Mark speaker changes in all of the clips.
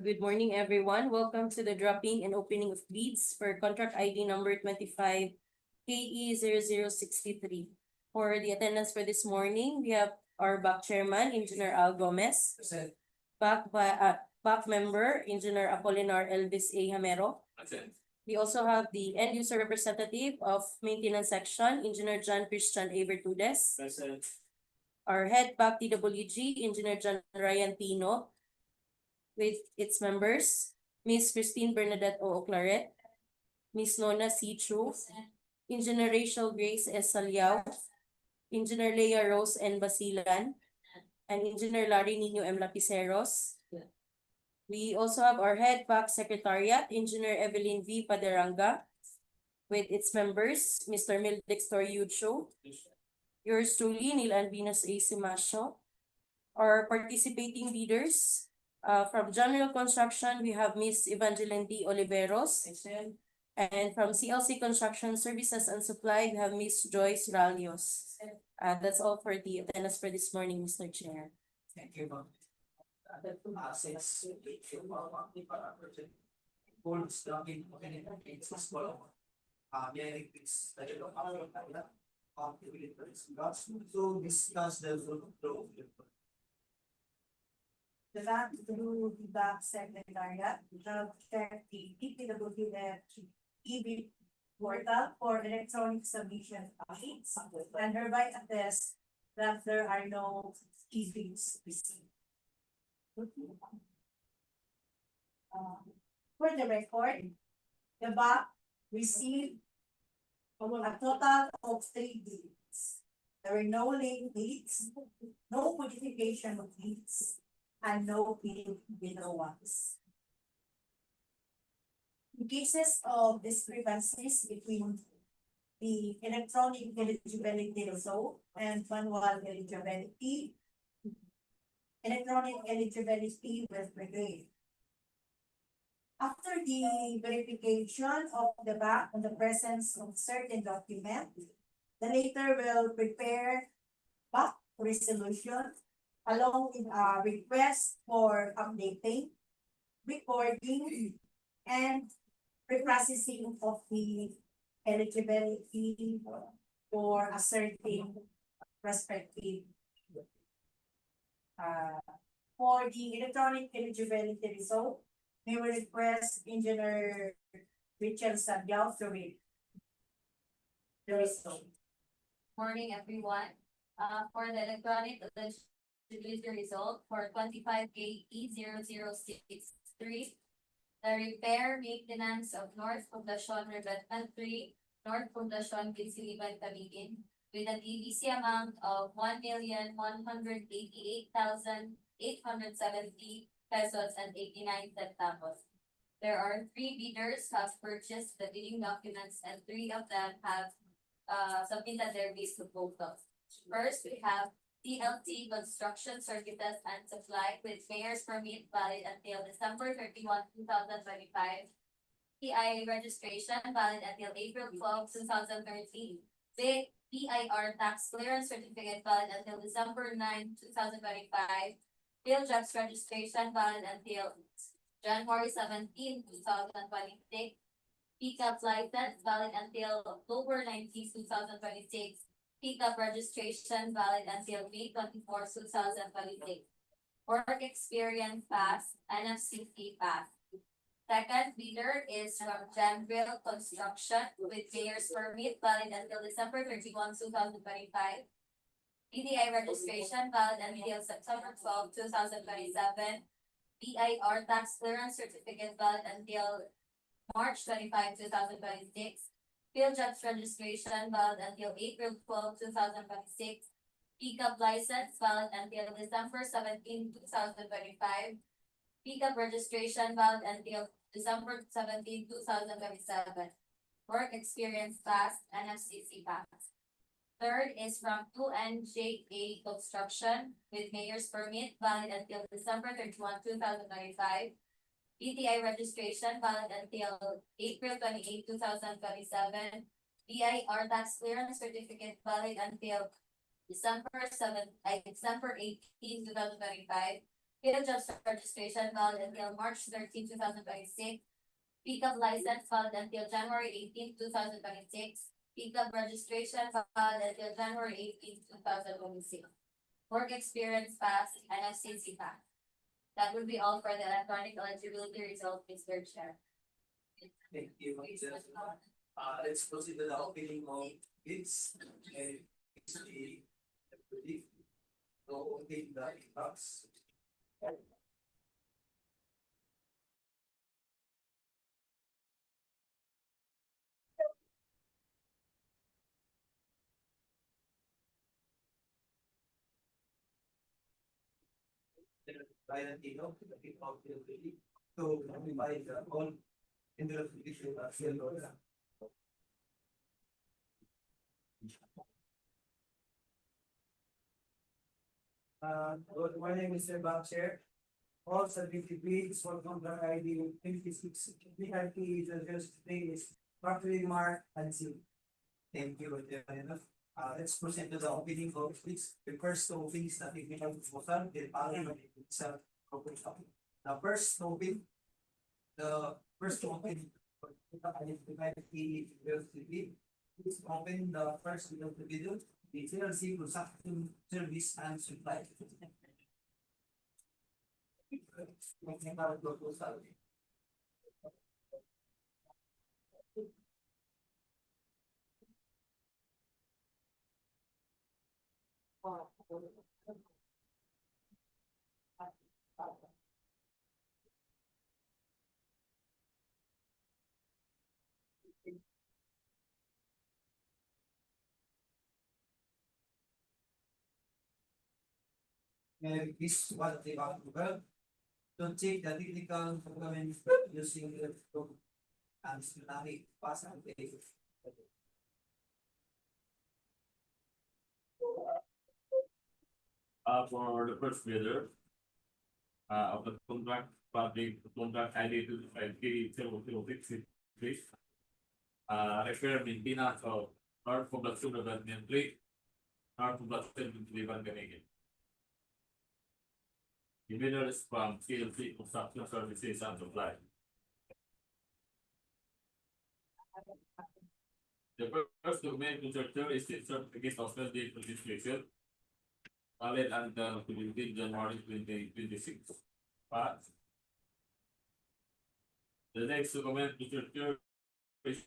Speaker 1: Good morning, everyone. Welcome to the dropping and opening of leads for contract ID number 25 KE0063. For the attendance for this morning, we have our back chairman, Engineer Al Gomez. Back member, Engineer Apolinar Elvis A. Hamero. We also have the end user representative of maintenance section, Engineer John Christian A. Bertudes. Our head back DWG, Engineer John Ryan Tino, with its members, Ms. Christine Bernadette O. Claret, Ms. Nona C. Chu, Engineer Rachel Grace S. Saliao, Engineer Leah Rose N. Basilan, and Engineer Larry Nino M. Lapiceros. We also have our head back secretariat, Engineer Evelyn V. Paderanga, with its members, Mr. Mildextor Yucho, yours truly, Neil Albinas A. Simasio. Our participating leaders, from General Construction, we have Ms. Evangeline D. Oliveros. And from CLC Construction Services and Supply, we have Ms. Joyce Ralios. That's all for the attendance for this morning, Mr. Chair.
Speaker 2: Thank you, ma'am. So discuss the flow.
Speaker 3: The back through the back secretariat, check the DPWH EB portal for electronic submission of sheets and hereby attest that there are no e-bills received. For the record, the back received a total of 3 bills. There were no late dates, no modification of dates, and no bill below ones. In cases of discrepancies between the electronic eligibility result and manual eligibility, electronic eligibility was reviewed. After the verification of the back on the presence of certain document, the later will prepare back resolution along with a request for updating, recording, and reprocessing of the eligibility for a certain respective. For the electronic eligibility result, we will request Engineer Richard Sabiao to read the result.
Speaker 4: Morning, everyone. For the electronic eligibility result for 25KE0063, the repair maintenance of North Poblacion Revetment 3, North Poblacion Guinsiliban Camiguin, with a DVC amount of 1,188,870 pesos and 89 centavos. There are 3 bidders who have purchased the bidding documents and 3 of them have submitted their base proposals. First, we have TLT Construction Services and Supply with mayor's permit valid until December 31, 2025. PI registration valid until April 12, 2013. The PIR tax clearance certificate valid until December 9, 2025. Field jobs registration valid until January 17, 2026. PCAP license valid until October 19, 2026. Pickup registration valid until May 24, 2026. Work experience pass, NFCP pass. Second bidder is from Gemville Construction with mayor's permit valid until December 31, 2025. BDI registration valid until September 12, 2027. BIR tax clearance certificate valid until March 25, 2026. Field jobs registration valid until April 12, 2026. Pickup license valid until December 17, 2025. Pickup registration valid until December 17, 2027. Work experience pass, NFCC pass. Third is from 2NJA Construction with mayor's permit valid until December 31, 2025. BTI registration valid until April 28, 2027. BIR tax clearance certificate valid until December 18, 2025. Field jobs registration valid until March 13, 2026. Pickup license valid until January 18, 2026. Pickup registration valid until January 18, 2026. Work experience pass, NFCC pass. That would be all for the electronic eligibility result, Mr. Chair.
Speaker 2: Thank you. Let's proceed to the opening of bids and it's a so open the box. Valentino, the people of the city, to provide the all individual field. Good morning, Mr. Chair. All submitted bids for contract ID 56, VIP is addressed today is properly marked and sealed. Thank you, let's proceed to the opening of bids. The first two bids that we have proposal, the following itself. The first open, the first open. Please open the first video of the video, the CLC construction service and supply. And this is what they are about. Don't take the technical document using the and schematic pass and pay.
Speaker 5: For the first bidder, of the contract ID 25K 006 repair maintenance of our Poblacion Revetment Plate, our Poblacion Guinsiliban Camiguin. The bidder is from CLC Construction Services and Supply. The first document to secure is the certificate of valid registration, valid until January 2026. But the next document to secure is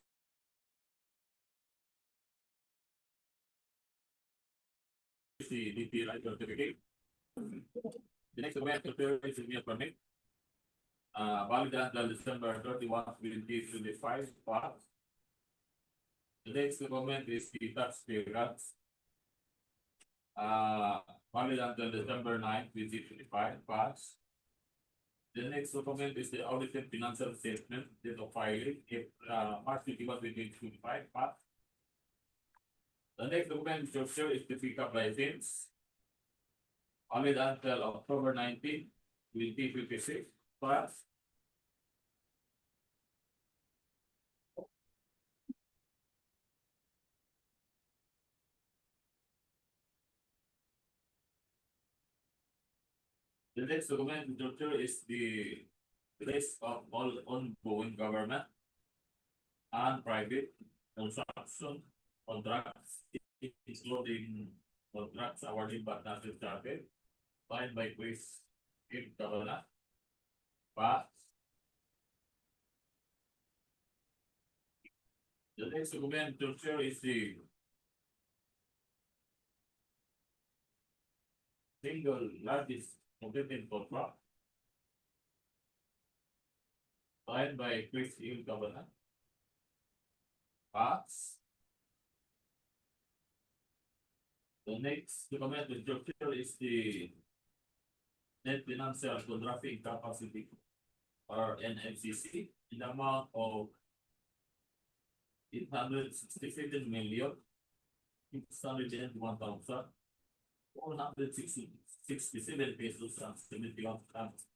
Speaker 5: the DPWH certificate. The next document to secure is the permit, valid until December 31, 2025. But the next document is the tax clearance, valid until December 9, 2025. Pass. The next document is the audited financial statement, date of filing, March 21, 2025. Pass. The next document structure is the pickup license, valid until October 19, 2026. Pass. The next document structure is the list of all ongoing government and private construction contracts including contracts awarded but not discharged, signed by Chris Kim Kavala. Pass. The next document to share is the single largest completed contract, signed by Chris Kim Kavala. Pass. The next document to share is the net financial contracting capacity, or NFCC, in the amount of 867,601,467 pesos and 71 cents,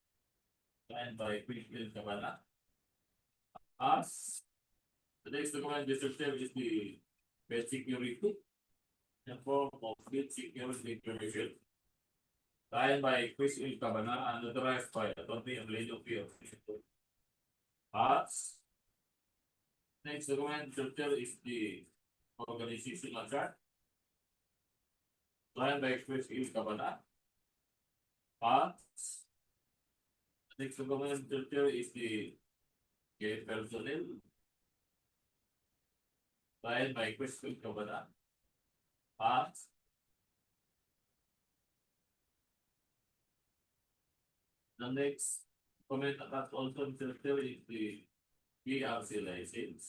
Speaker 5: signed by Queen Cabana. As the next document description is the bed security in form of bed security information, signed by Chris Cabana and authorized by Attorney of Legal Field. As next document structure is the organizational chart, signed by Chris Cabana. As next document structure is the gate personnel, signed by Chris Cabana. As the next comment that also structure is the PRC license.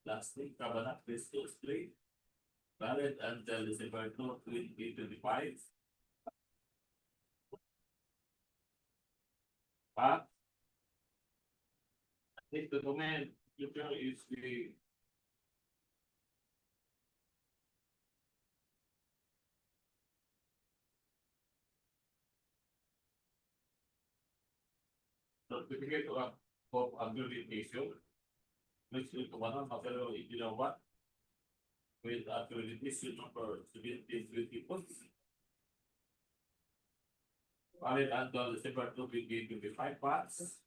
Speaker 5: Lastly, Cabana Crystal Street, valid until December 2, 2025. But this document future is the certificate of accreditation, which is one of the engineer one with accreditation number 1724. Valid until December 2025 parts.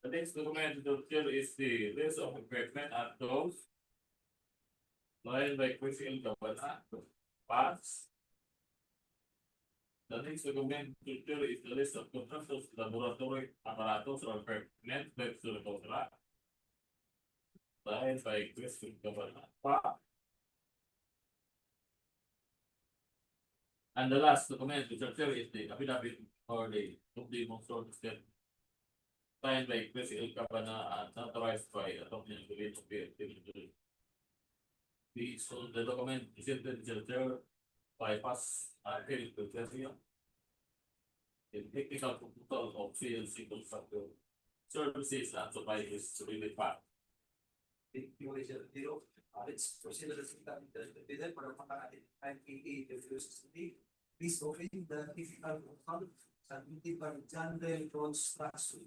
Speaker 5: The next document here is the list of equipment and those signed by Christian Cabana. Parts. The next document here is the list of contractors, laboratory apparatus or equipment that to the contract, signed by Christian Cabana. And the last document which here is the affidavit or the demonstration step, signed by Christian Cabana and authorized by Attorney of the Legal Field. The document presented here bypass critical criteria in technical proposal of CLC construction services and supplies to really fast.
Speaker 2: DPWH DEO, it's proceeded that the for the please open the difficult account submitted by John Bell Construction.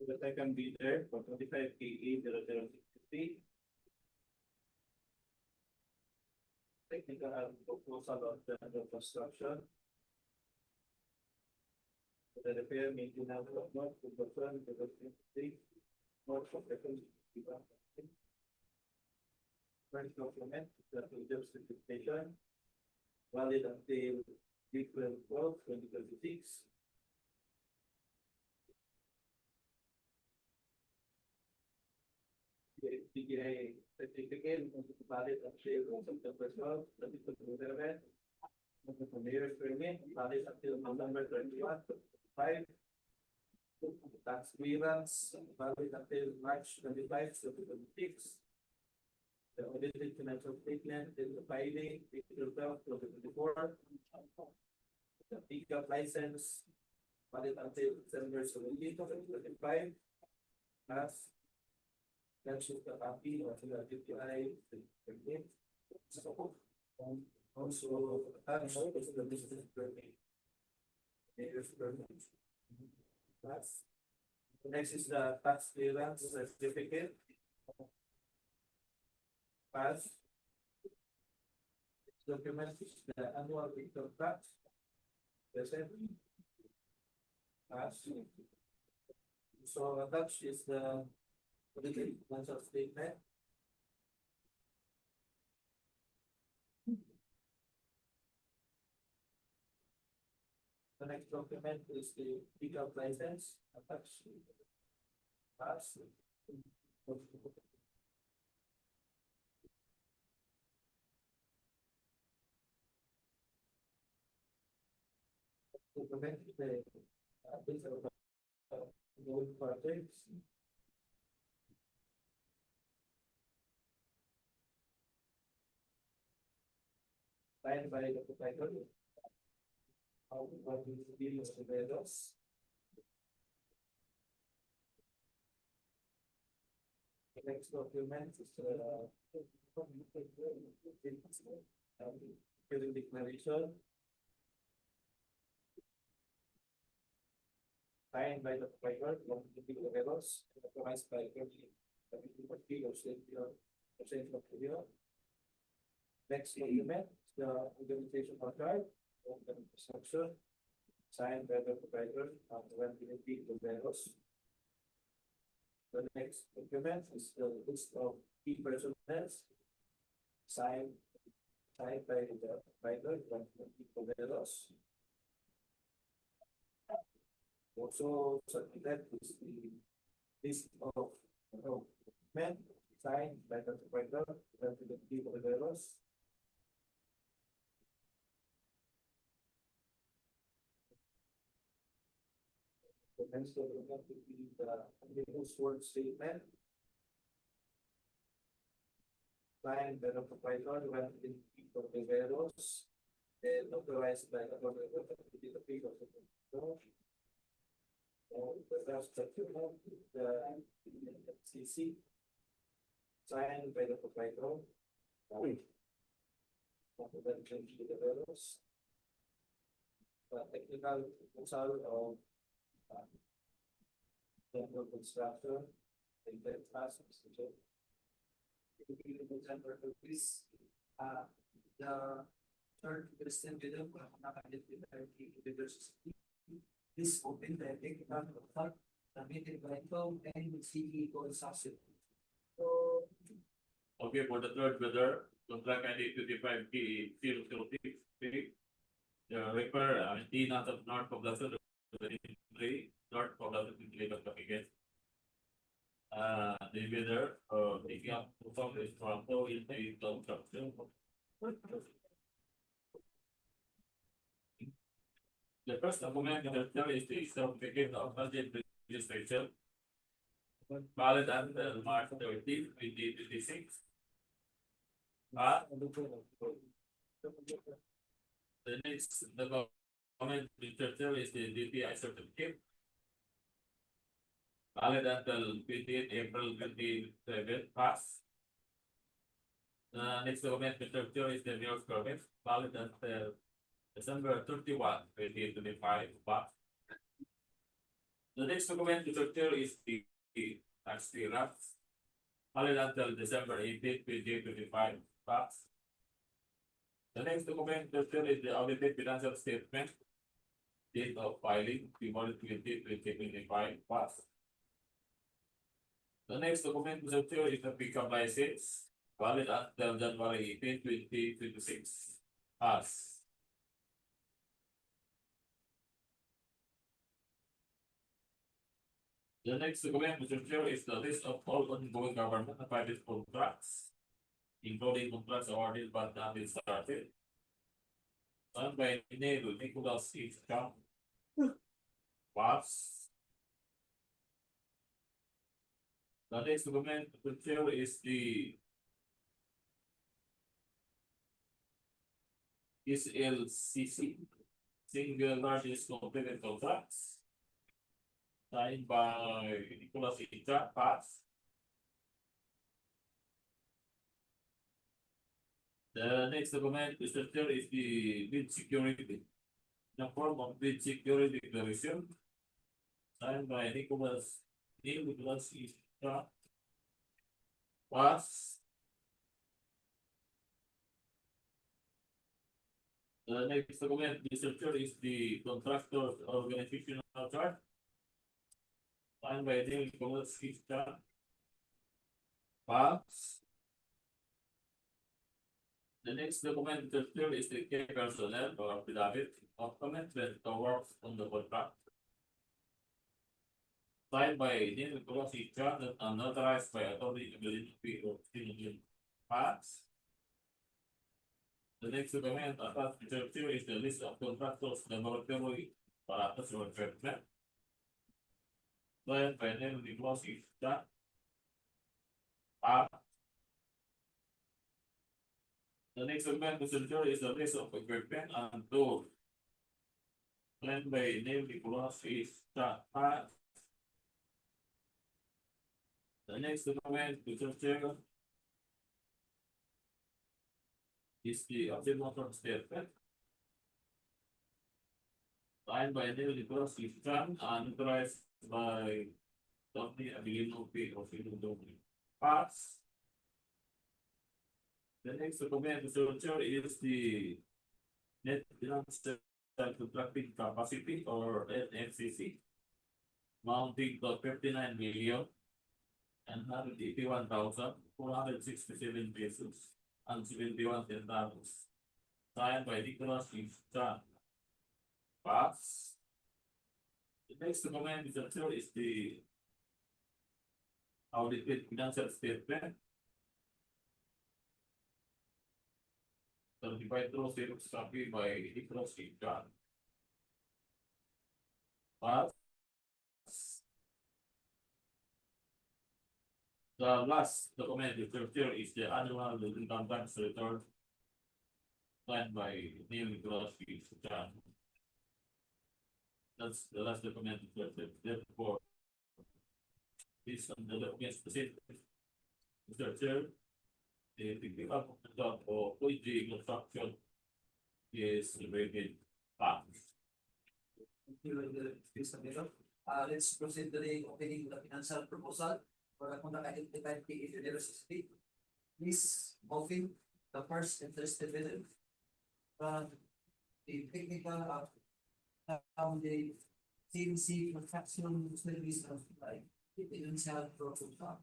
Speaker 5: The second bidder for 25 KE 0063. Technical proposal of the under construction. The repair maintenance of North Poblacion, North Poblacion. First document, the job specification, valid until April 12, 2026. PGA certificate valid until September 12, 2027. The mayor's permit valid until November 21, 2025. Tax clearance valid until March 25, 2026. The audited financial statement is the filing April 12, 2024. The pickup license valid until December 17, 2025. As that's just the copy of the DPI permit.
Speaker 2: Also, is the business permit. Mayor's permit. That's. Next is the tax clearance certificate. Pass. Document is the annual income tax. Present. Pass. So attached is the audited financial statement. The next document is the pickup license attached. Pass. Document is the list of road projects. Signed by the proprietor. How what is the deal of the vendors? The next document is building declaration. Signed by the proprietor, of the vendors, authorized by the next document, the organization contract of the structure, signed by the proprietor of the vendors. The next document is the list of key personnel, signed by the proprietor of the vendors. Also, that is the list of men signed by the proprietor of the vendors. The next document will be the news word statement. Signed by the proprietor of the vendors. And authorized by the proprietor of the vendors. The last document, the CC, signed by the proprietor. Of the developers. The technical proposal of temple construction, the task, please, the third Christian video, this open the technical part submitted by Tom and the CEO Sasha.
Speaker 5: Okay, for the third bidder, contract ID 25P003, the repair, maintenance of North Poblacion, North Poblacion, Camiguin. The bidder, taking up from this Toronto in the construction. The first document in the term is the certificate of budget registration. Valid until March 13, 2026. The next document register is the DPI certificate. Valid until 28 April 2027. Pass. The next document register is the mayor's permit. Valid until December 31, 2025. Pass. The next document register is the tax clearance. Valid until December 18, 2025. Pass. The next document register is the audited financial statement. Date of filing, February 20, 2025. Pass. The next document register is the pickup license. Valid until January 18, 2026. Pass. The next document register is the list of all ongoing government and private contracts, including contracts awarded but not yet started. Signed by Nicholas H. Chang. Pass. The next document register is the SLCC, single largest completed contracts. Signed by Nicholas H. Chang. Pass. The next document, Mr. Chair, is the bid security. The form of bid security declaration. Signed by Nicholas Istra. Was. The next document, Mr. Chair, is the contractor's organizational chart. Signed by Nicholas Istra. Was. The next document, Mr. Chair, is the key personnel or affidavit of commitment to work on the contract. Signed by Neil Colossi Chartered and notarized by Attorney Evelyn P. of Camiguin Pass. The next document attached to the chair is the list of contractors laboratory apparatus or Revetment. Signed by Neil Colossi Chartered. The next document to the chair is the list of equipment and tools. Signed by Neil Colossi Chartered. The next document to the chair is the observation statement. Signed by Neil Nicholas Istra and authorized by Tony Abilino P. of Camiguin Pass. The next document to the chair is the net financial contracting capacity or NFCC, mounting to 59,181,467 pesos and 71 centavos. Signed by Nicholas Istra. Pass. The next document is the audited financial statement. Certified through Xerox copy by Nicholas Istra. Pass. The last document here is the annual income tax return. Signed by Neil Nicholas Istra. That's the last document therefore. Based on the documents presented, Mr. Chair, the picking up of the job of OG construction is rated pass.
Speaker 2: Thank you, Mr. Mayor. Let's proceed to the opening of the financial proposal for the conduct identified PA University. Please, Mofin, the first interested bidder. The technical the CNC construction service of like the financial proposal.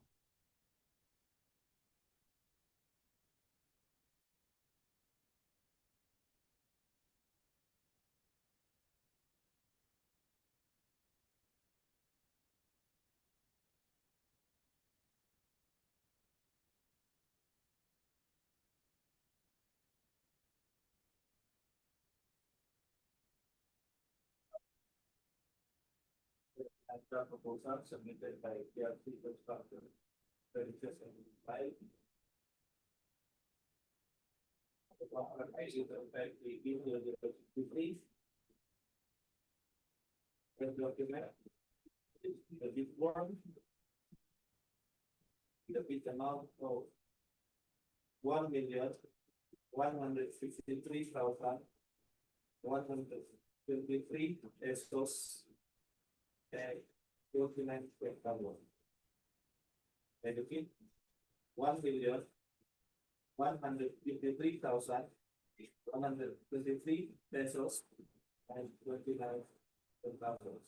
Speaker 2: And the proposal submitted by PRC Construction Services and File. The document is the bid form. The bid amount of 1,163,123 pesos. 49 centavos. Benefit 1,153,123 pesos and 29 centavos.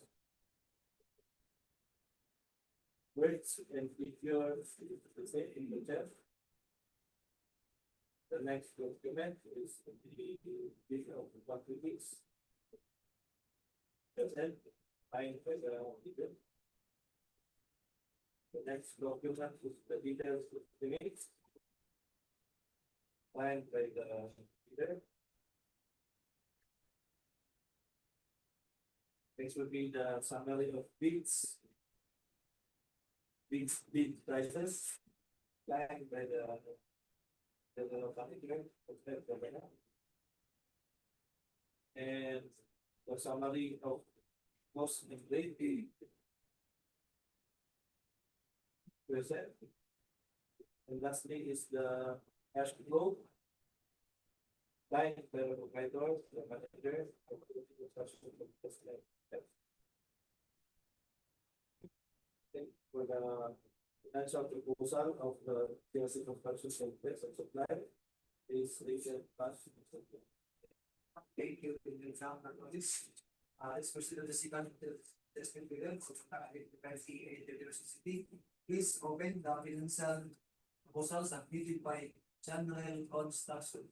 Speaker 2: Words and figures the same in the chat. The next document is the list of quantities. Present. The next document is the details of the mix. Signed by the leader. Next would be the summary of bids. Bid prices. Signed by the and the summary of most lately present. And lastly is the cash flow Line, the proprietor, the manager, of the construction of the slab. For the financial proposal of the PLC construction service and supply is recent past. Thank you, Engineer Notice. Let's proceed to the second testing period of the Please open the financial proposal submitted by General Construction.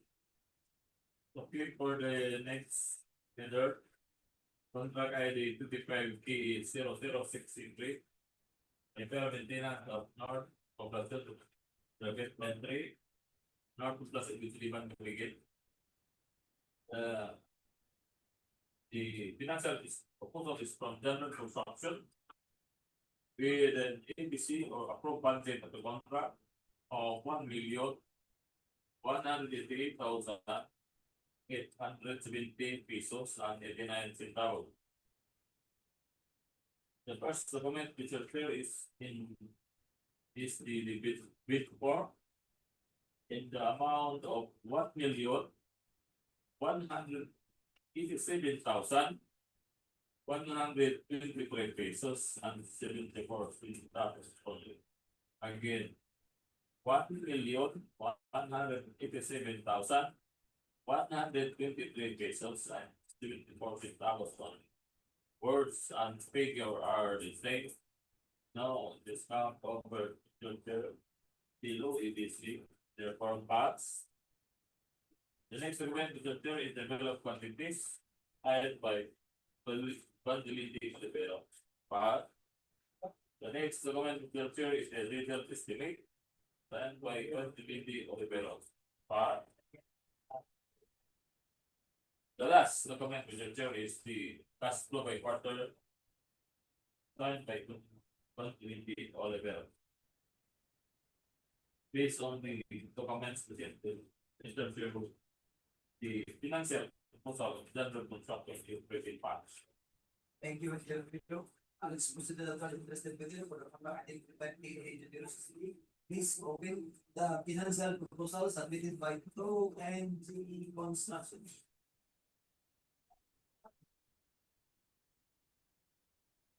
Speaker 5: Okay, for the next tender, contract ID 25K 0063. Repair maintenance of North Poblacion to Revetment 3, North Poblacion Guinsiliban Camiguin. The financial proposal is from General Construction with an ABC or approved budget of the contract of 1,188,870 pesos and 89 centavos. The first document which will clear is the bid form in the amount of 1,187,123 pesos and 74 centavos only. Again, 1,187,123 pesos and 74 centavos only. Words and figure are the same. No discount over below ABC, therefore pass. The next segment is the developed quantities added by Guinsiliban develop. Pass. The next segment is the result estimate and by Guinsiliban develop. Pass. The last document is the cash flow by quarter signed by Guinsiliban Oliver. Based on the documents presented, the financial proposal of General Construction is pretty fast.
Speaker 2: Thank you, Mr. Vito. Let's proceed to the third interested video for the Please open the financial proposal submitted by ProNG Construction.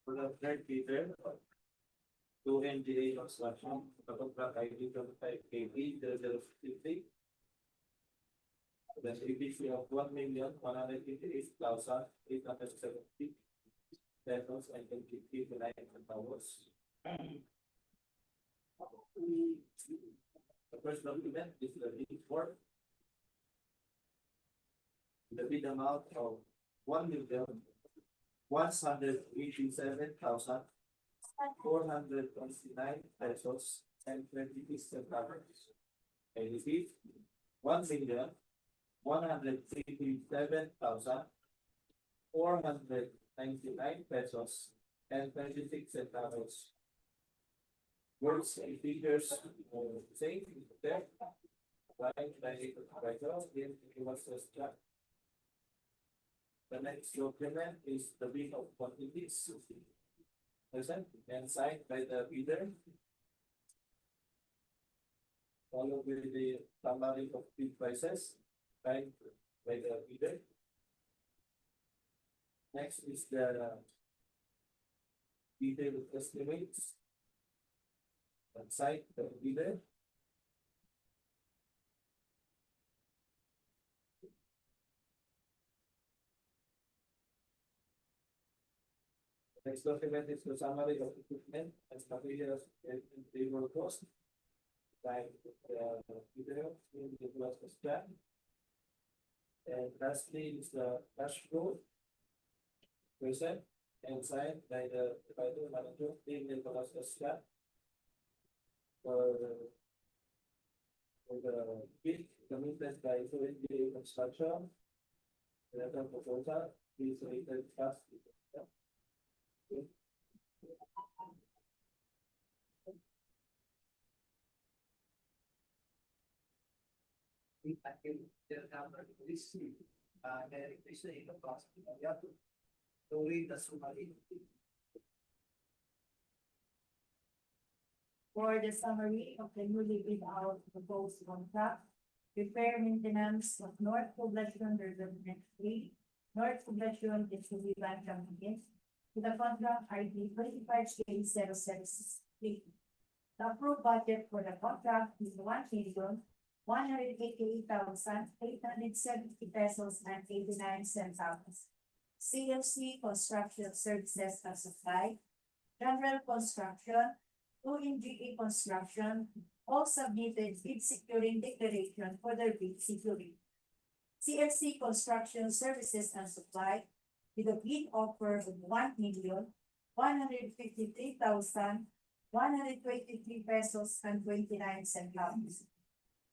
Speaker 2: For the third bidder, 2NGA Construction, the contract ID 25KB 0053. The ABC of 1,158,870 pesos and 59 centavos. The first document is the bid form. The bid amount of 1,187,429 pesos and 26 centavos. I repeat, 1,187,499 pesos and 26 centavos. Words and figures same there. The next document is the bid of quantities present and signed by the bidder. Followed with the summary of bid prices signed by the bidder. Next is the detailed estimates and signed by the bidder. Next document is the summary of equipment and materials and labor cost. Like video in the plus plan. And lastly is the cash flow present and signed by the manager in the plus plan. For the bid committed by DPWH Construction, the proposal is rated fast.
Speaker 3: For the summary of the newly bid out proposed contract, repair maintenance of North Poblacion Revetment 3, North Poblacion, Guinsiliban, Camiguin, with a contract ID 25K076. The approved budget for the contract is 1,188,870 pesos and 89 centavos. CFC Construction Services and Supply, General Construction, 2NGA Construction, all submitted bid securing declaration for their bid securing. CFC Construction Services and Supply, with a bid offer of 1,153,123 pesos and 29 centavos.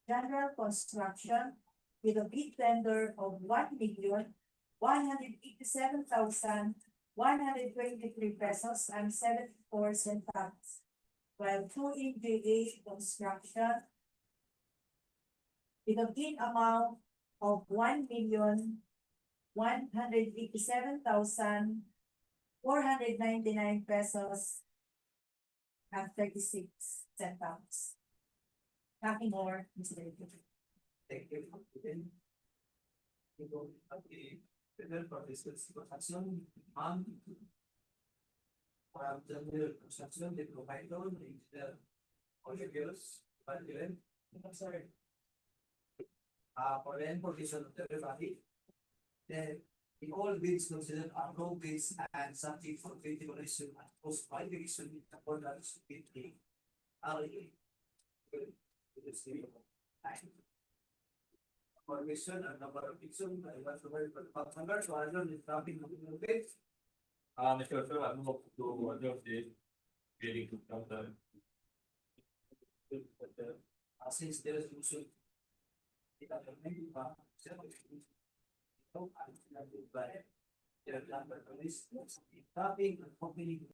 Speaker 3: General Construction, with a bid tender of 1,187,123 pesos and 74 centavos. While 2NGA Construction, with a bid amount of 1,187,499 pesos and 36 centavos. Nothing more, Mr. Chair.
Speaker 2: Thank you. Federal Construction, General Construction, they provide loan, the contributors, but then, I'm sorry. For the importation of everybody, then the all bids considered are low bids and subject for critical and post qualification in accordance with the RA. Formation and number of fiction, I was aware for the number, so I don't need nothing to do with it.
Speaker 5: Mr. Sir, I'm going to adjust the bidding to counter.
Speaker 2: Since there is also. Topic, company